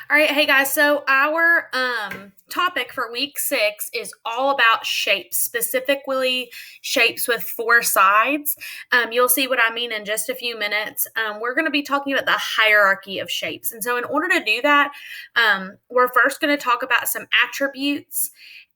All right, hey guys. So our topic for week 6 is all about shapes, specifically shapes with 4 sides. You'll see what I mean in just a few minutes. We're going to be talking about the hierarchy of shapes, and so in order to do that, we're first going to talk about some attributes,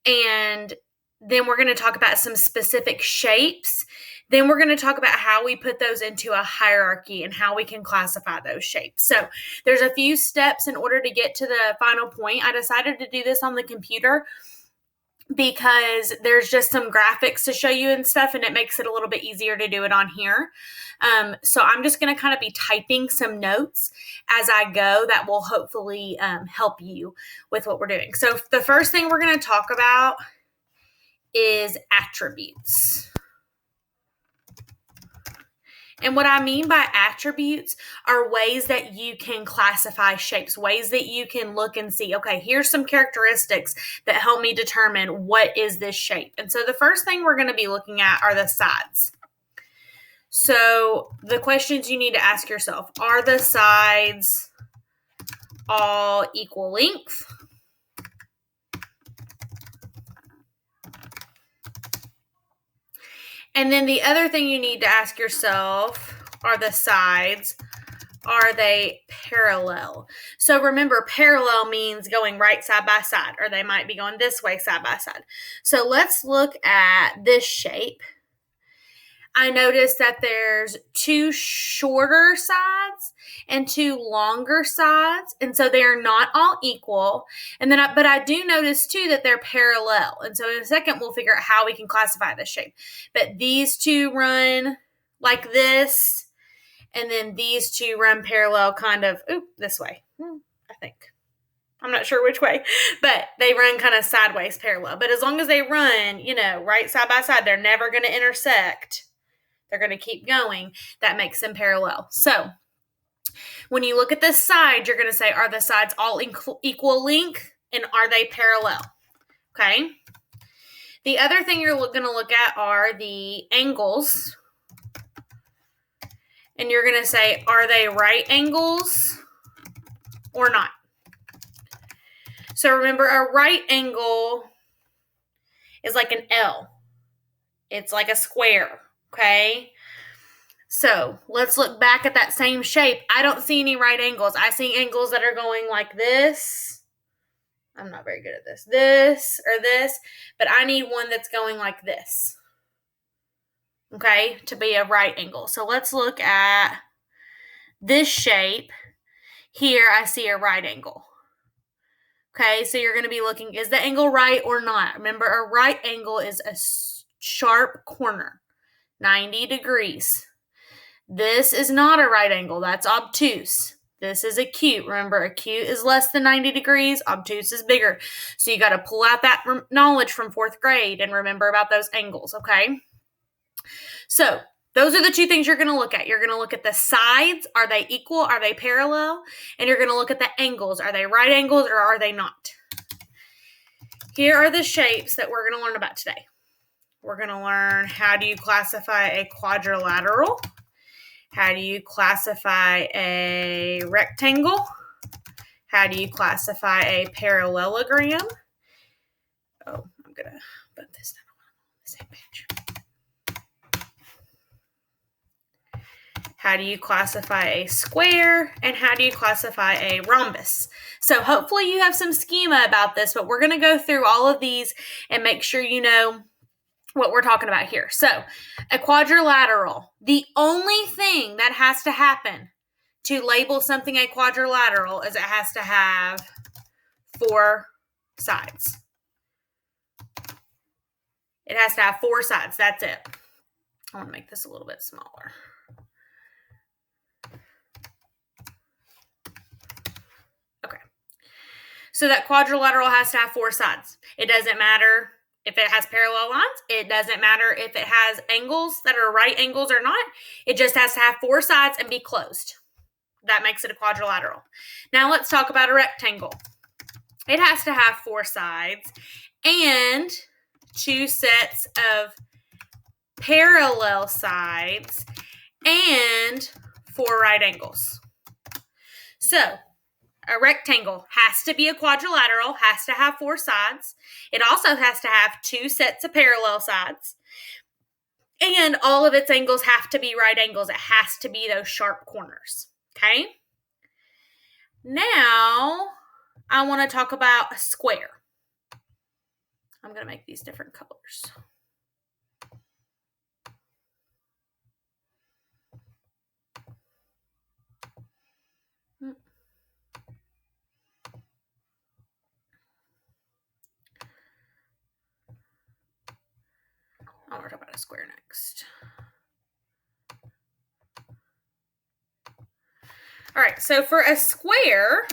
and then we're going to talk about some specific shapes. Then we're going to talk about how we put those into a hierarchy and how we can classify those shapes. So there's a few steps in order to get to the final point. I decided to do this on the computer because there's just some graphics to show you and stuff, and it makes it a little bit easier to do it on here. So I'm just going to kind of be typing some notes as I go that will hopefully help you with what we're doing. So the first thing we're going to talk about is attributes. And what I mean by attributes are ways that you can classify shapes, ways that you can look and see, okay, here's some characteristics that help me determine what is this shape. And so the first thing we're going to be looking at are the sides. So the questions you need to ask yourself, are the sides all equal length? And then the other thing you need to ask yourself are the sides, are they parallel? So remember, parallel means going right side by side, or they might be going this way side by side. So let's look at this shape. I noticed that there's 2 shorter sides and 2 longer sides, and so they're not all equal. And then, but I do notice too that they're parallel. And so in a second, we'll figure out how we can classify this shape. But these 2 run like this, and then these 2 run parallel, kind of this way. I think. I'm not sure which way, but they run kind of sideways parallel. But as long as they run, right side by side, they're never going to intersect. They're going to keep going. That makes them parallel. So when you look at this side, you're going to say, are the sides all equal length, and are they parallel? Okay. The other thing you're going to look at are the angles. And you're going to say, are they right angles or not? So remember, a right angle is like an L. It's like a square. Okay, so let's look back at that same shape. I don't see any right angles. I see angles that are going like this. I'm not very good at this or this, but I need one that's going like this, okay, to be a right angle. So let's look at this shape. Here I see a right angle. Okay, so you're going to be looking, is the angle right or not? Remember, a right angle is a sharp corner. 90 degrees. This is not a right angle. That's obtuse. This is acute. Remember, acute is less than 90 degrees. Obtuse is bigger. So you got to pull out that knowledge from 4th grade and remember about those angles, okay? So those are the 2 things you're going to look at. You're going to look at the sides. Are they equal? Are they parallel? And you're going to look at the angles. Are they right angles or are they not? Here are the shapes that we're going to learn about today. We're going to learn, how do you classify a quadrilateral? How do you classify a rectangle? How do you classify a parallelogram? Oh, I'm going to put this down on the same page. How do you classify a square? And how do you classify a rhombus? So hopefully you have some schema about this, but we're going to go through all of these and make sure you know what we're talking about here. So a quadrilateral, the only thing that has to happen to label something a quadrilateral is it has to have 4 sides. It has to have 4 sides. That's it. I want to make this a little bit smaller. Okay. So that quadrilateral has to have 4 sides. It doesn't matter if it has parallel lines. It doesn't matter if it has angles that are right angles or not. It just has to have 4 sides and be closed. That makes it a quadrilateral. Now let's talk about a rectangle. It has to have 4 sides and 2 sets of parallel sides and 4 right angles. So A rectangle has to be a quadrilateral, has to have 4 sides. It also has to have 2 sets of parallel sides. And all of its angles have to be right angles. It has to be those sharp corners. Okay? Now, I want to talk about a square. I'm going to make these different colors. I want to talk about a square next. All right, so for a square,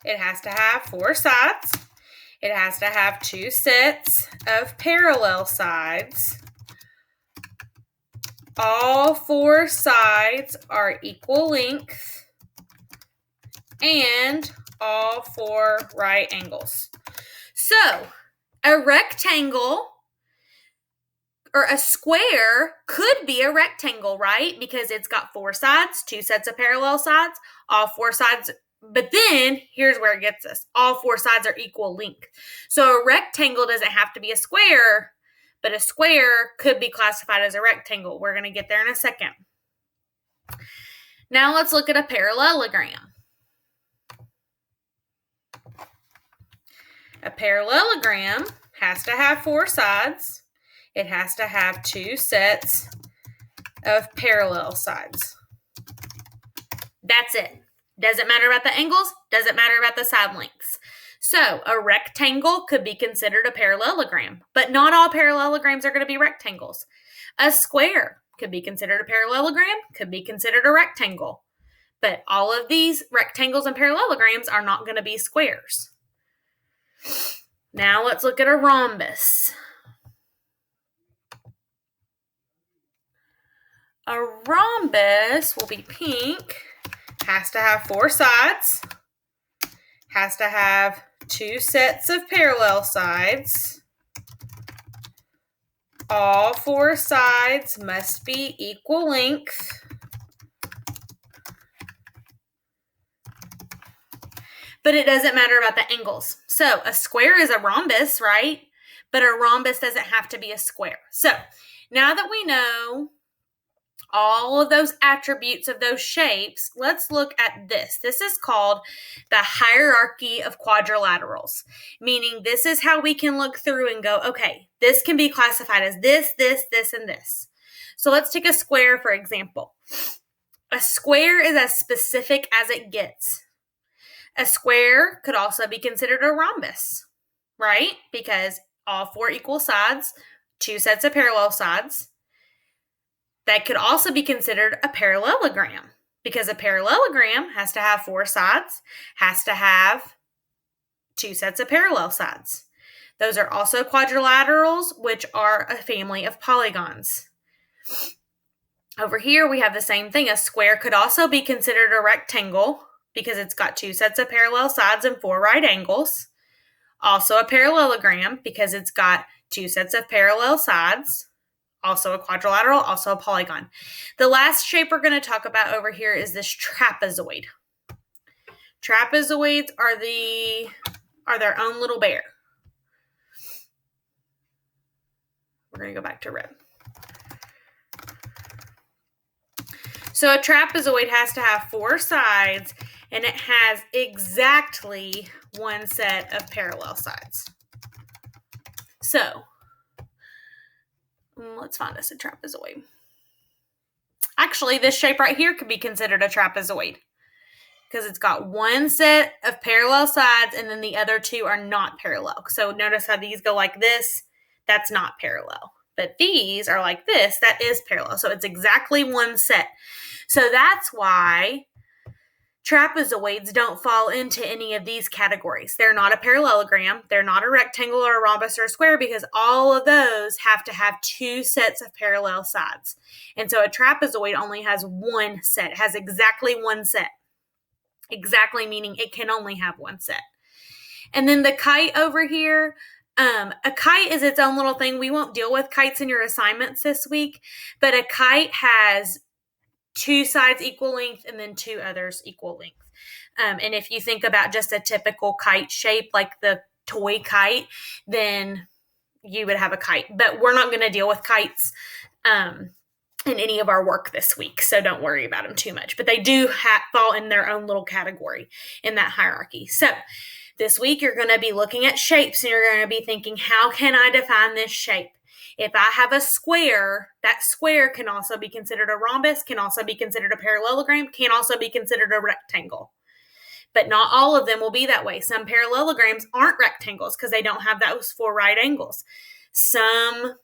it has to have 4 sides. It has to have 2 sets of parallel sides. All 4 sides are equal length, and all 4 right angles. So, a rectangle or a square could be a rectangle, right? Because it's got 4 sides, 2 sets of parallel sides, all 4 sides. But then, here's where it gets us. All 4 sides are equal length. So a rectangle doesn't have to be a square, but a square could be classified as a rectangle. We're going to get there in a second. Now let's look at a parallelogram. A parallelogram has to have 4 sides. It has to have 2 sets of parallel sides. That's it. Doesn't matter about the angles, doesn't matter about the side lengths. So a rectangle could be considered a parallelogram, but not all parallelograms are going to be rectangles. A square could be considered a parallelogram, could be considered a rectangle. But all of these rectangles and parallelograms are not going to be squares. Now let's look at a rhombus. A rhombus will be pink, has to have 4 sides, has to have 2 sets of parallel sides. All 4 sides must be equal length. But it doesn't matter about the angles. So a square is a rhombus, right? But a rhombus doesn't have to be a square. So now that we know all of those attributes of those shapes, let's look at this. This is called the hierarchy of quadrilaterals, meaning this is how we can look through and go, okay, this can be classified as this, this, this, and this. So let's take a square, for example. A square is as specific as it gets. A square could also be considered a rhombus, right? Because all 4 equal sides, 2 sets of parallel sides. That could also be considered a parallelogram because a parallelogram has to have 4 sides, has to have 2 sets of parallel sides. Those are also quadrilaterals, which are a family of polygons. Over here, we have the same thing. A square could also be considered a rectangle because it's got 2 sets of parallel sides and 4 right angles. Also a parallelogram because it's got 2 sets of parallel sides. Also a quadrilateral, also a polygon. The last shape we're going to talk about over here is this trapezoid. Trapezoids are their own little bear. We're going to go back to red. So a trapezoid has to have 4 sides, and it has exactly 1 set of parallel sides. So let's find us a trapezoid. Actually, this shape right here could be considered a trapezoid because it's got 1 set of parallel sides and then the other 2 are not parallel. So notice how these go like this. That's not parallel. But these are like this. That is parallel. So it's exactly 1 set. So that's why trapezoids don't fall into any of these categories. They're not a parallelogram. They're not a rectangle or a rhombus or a square because all of those have to have 2 sets of parallel sides. And so a trapezoid only has 1 set. It has exactly 1 set. Exactly meaning it can only have 1 set. And then the kite over here, a kite is its own little thing. We won't deal with kites in your assignments this week, but a kite has 2 sides equal length and then 2 others equal length. And if you think about just a typical kite shape, like the toy kite, then you would have a kite. But we're not going to deal with kites in any of our work this week, so don't worry about them too much. But they do fall in their own little category in that hierarchy. So this week you're going to be looking at shapes, and you're going to be thinking, how can I define this shape? If I have a square, that square can also be considered a rhombus, can also be considered a parallelogram, can also be considered a rectangle. But not all of them will be that way. Some parallelograms aren't rectangles because they don't have those 4 right angles. Some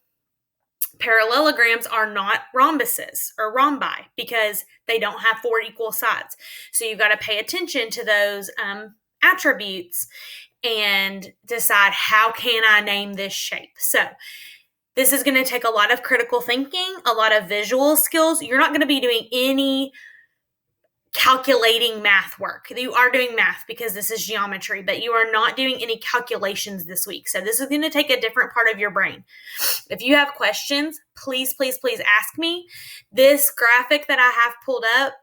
parallelograms are not rhombuses or rhombi because they don't have 4 equal sides. So you've got to pay attention to those attributes and decide, how can I name this shape? So this is going to take a lot of critical thinking, a lot of visual skills. You're not going to be doing any calculating math work. You are doing math because this is geometry, but you are not doing any calculations this week. So this is going to take a different part of your brain. If you have questions, please ask me. This graphic that I have pulled up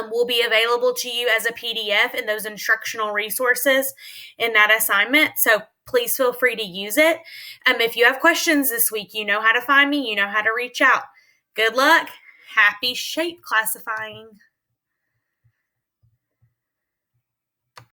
will be available to you as a PDF in those instructional resources in that assignment. So please feel free to use it. If you have questions this week, you know how to find me, you know how to reach out. Good luck. Happy shape classifying.